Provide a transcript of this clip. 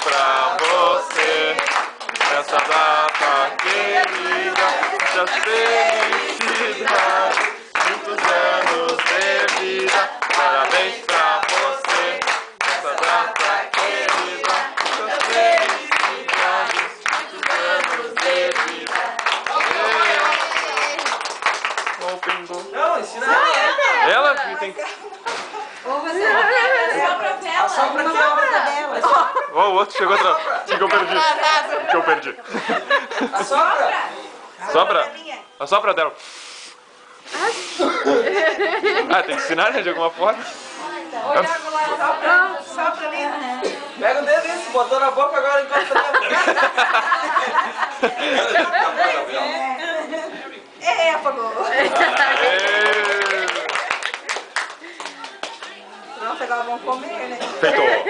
pra você, nessa data querida, muitas felicidades, muitos anos de vida. Parabéns pra você, nessa data querida, muitas felicidades, muitos anos de vida. Oh, pingo. Não, ensina Ela que tem que... Assopra dela. Oh, o outro chegou atrás. Que eu perdi. Que eu perdi. Assopra. Sopra. Assopra dela. Ah, tem que ensinar, né, de alguma forma. Sopra ali. Pega o dedo isso, botou na boca, agora encosta dentro. Apagou. Pronto, agora vamos comer, né? Feito.